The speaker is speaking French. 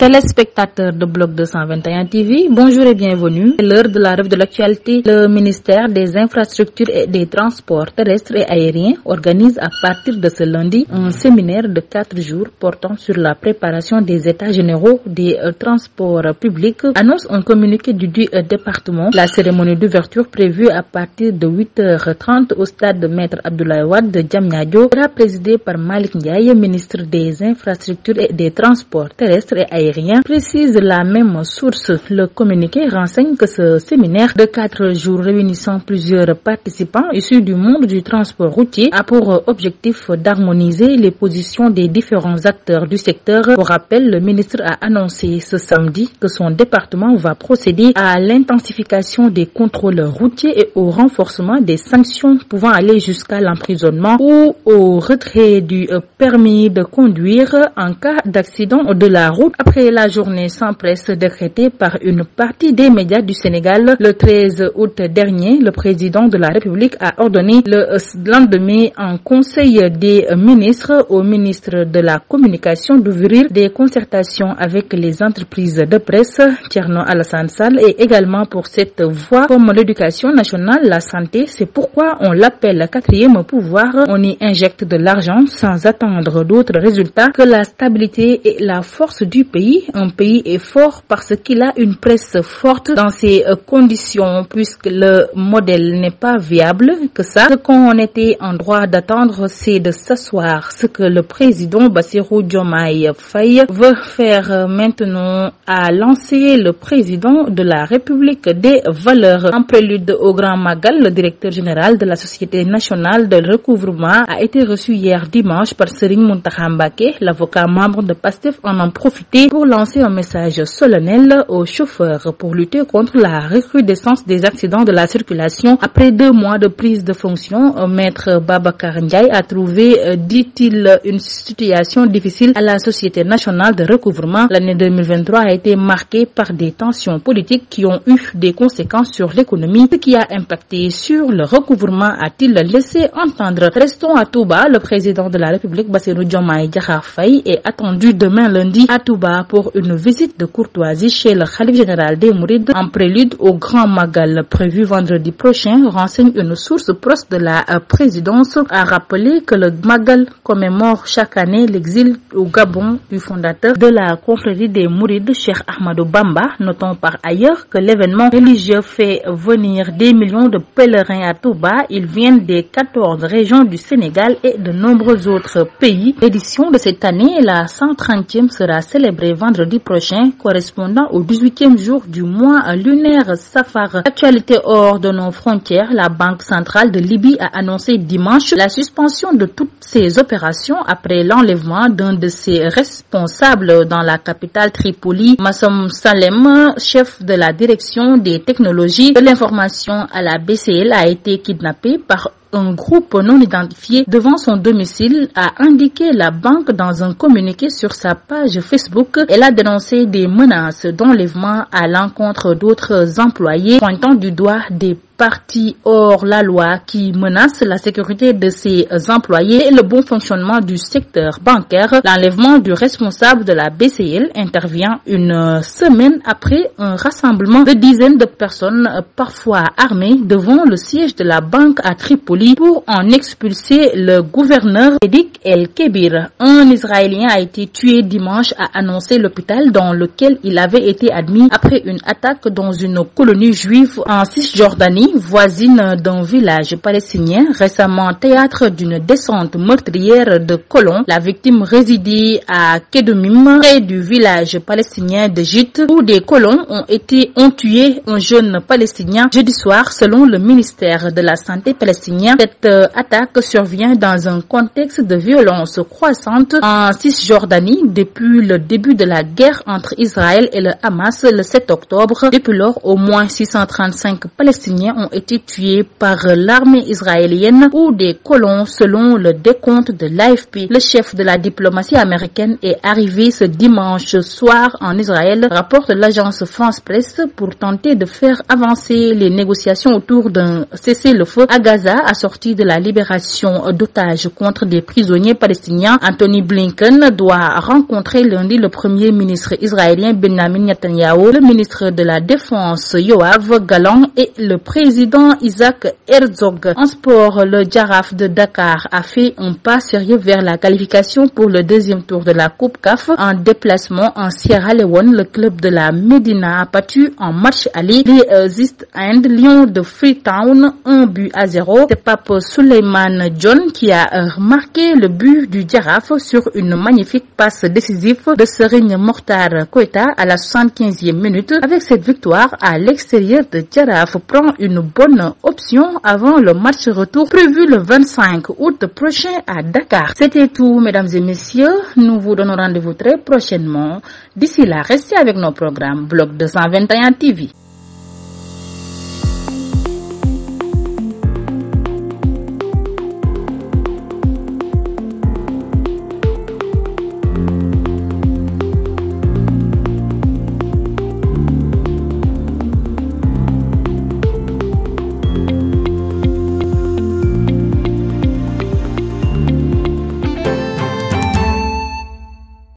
Téléspectateurs de Bloc 221 TV, bonjour et bienvenue. C'est l'heure de la revue de l'actualité. Le ministère des Infrastructures et des Transports terrestres et aériens organise à partir de ce lundi un séminaire de 4 jours portant sur la préparation des états généraux des transports publics, annonce un communiqué du département. La cérémonie d'ouverture prévue à partir de 8h30 au stade de Maître Abdoulaye Wade de Diamniadio sera présidée par Malick Ndiaye, ministre des Infrastructures et des Transports terrestres et aériens, précise la même source. Le communiqué renseigne que ce séminaire de 4 jours réunissant plusieurs participants issus du monde du transport routier a pour objectif d'harmoniser les positions des différents acteurs du secteur. Pour rappel, le ministre a annoncé ce samedi que son département va procéder à l'intensification des contrôles routiers et au renforcement des sanctions pouvant aller jusqu'à l'emprisonnement ou au retrait du permis de conduire en cas d'accident de la route. Après la journée sans presse décrétée par une partie des médias du Sénégal, le 13 août dernier, le président de la République a ordonné le lendemain en Conseil des ministres au ministre de la Communication d'ouvrir des concertations avec les entreprises de presse, Thierno Alassane Sall, et également pour cette voie comme l'éducation nationale, la santé. C'est pourquoi on l'appelle quatrième pouvoir. On y injecte de l'argent sans attendre d'autres résultats que la stabilité et la force du pays. Un pays est fort parce qu'il a une presse forte dans ces conditions, puisque le modèle n'est pas viable que ça. Ce qu'on était en droit d'attendre, c'est de s'asseoir. Ce que le président Bassirou Diomaye Faye veut faire maintenant, a lancé le président de la République des valeurs. En prélude au Grand Magal, le directeur général de la Société nationale de recouvrement a été reçu hier dimanche par Serigne Mountakha Mbacké. L'avocat membre de PASTEF en a profité pour lancer un message solennel aux chauffeurs pour lutter contre la recrudescence des accidents de la circulation. Après 2 mois de prise de fonction, Maître Babacar Ndiaye a trouvé, dit-il, une situation difficile à la Société nationale de recouvrement. L'année 2023 a été marquée par des tensions politiques qui ont eu des conséquences sur l'économie, ce qui a impacté sur le recouvrement, a-t-il laissé entendre. Restons à Touba. Le président de la République, Bassirou Diomaye Diakhar Faye, est attendu demain lundi à Touba pour une visite de courtoisie chez le Khalife général des Mourides en prélude au Grand Magal prévu vendredi prochain, renseigne une source proche de la présidence. A rappelé que le Magal commémore chaque année l'exil au Gabon du fondateur de la confrérie des Mourides, Cheikh Ahmadou Bamba. Notons par ailleurs que l'événement religieux fait venir des millions de pèlerins à Touba. Ils viennent des 14 régions du Sénégal et de nombreux autres pays. L'édition de cette année, la 130e, sera célébrée vendredi prochain, correspondant au 18e jour du mois lunaire Safar. Actualité hors de nos frontières, la Banque centrale de Libye a annoncé dimanche la suspension de toutes ses opérations après l'enlèvement d'un de ses responsables dans la capitale Tripoli. Massom Salem, chef de la direction des technologies de l'information à la BCL, a été kidnappé par un groupe non identifié devant son domicile, a indiqué la banque dans un communiqué sur sa page Facebook. Elle a dénoncé des menaces d'enlèvement à l'encontre d'autres employés, pointant du doigt des partis hors la loi qui menacent la sécurité de ses employés et le bon fonctionnement du secteur bancaire. L'enlèvement du responsable de la BCL intervient une semaine après un rassemblement de dizaines de personnes, parfois armées, devant le siège de la banque à Tripoli pour en expulser le gouverneur Edik El-Kebir. Un Israélien a été tué dimanche, a annoncé l'hôpital dans lequel il avait été admis après une attaque dans une colonie juive en Cisjordanie, voisine d'un village palestinien, récemment théâtre d'une descente meurtrière de colons. La victime résidait à Kedomim, près du village palestinien de Jit, où des colons ont tué un jeune palestinien jeudi soir, selon le ministère de la Santé palestinien. Cette attaque survient dans un contexte de violence croissante en Cisjordanie depuis le début de la guerre entre Israël et le Hamas le 7 octobre. Depuis lors, au moins 635 Palestiniens Palestiniens ont été tués par l'armée israélienne ou des colons selon le décompte de l'AFP. Le chef de la diplomatie américaine est arrivé ce dimanche soir en Israël, rapporte l'agence France Presse, pour tenter de faire avancer les négociations autour d'un cessez-le-feu à Gaza assorti de la libération d'otages contre des prisonniers palestiniens. Anthony Blinken doit rencontrer lundi le premier ministre israélien Benjamin Netanyahu, le ministre de la Défense Yoav Gallant et le président Isaac Herzog. En sport, le Jaraaf de Dakar a fait un pas sérieux vers la qualification pour le deuxième tour de la Coupe CAF. En déplacement en Sierra Leone, le club de la Médina a battu en match aller les East End Lions de Freetown 1-0. C'est Pape Souleymane John qui a marqué le but du Jaraaf sur une magnifique passe décisive de Serigne Mokhtar Koita à la 75e minute. Avec cette victoire, à l'extérieur de Jaraaf prend une bonne option avant le match retour prévu le 25 août prochain à Dakar. C'était tout, mesdames et messieurs. Nous vous donnons rendez-vous très prochainement. D'ici là, restez avec nos programmes Bloc 221 TV.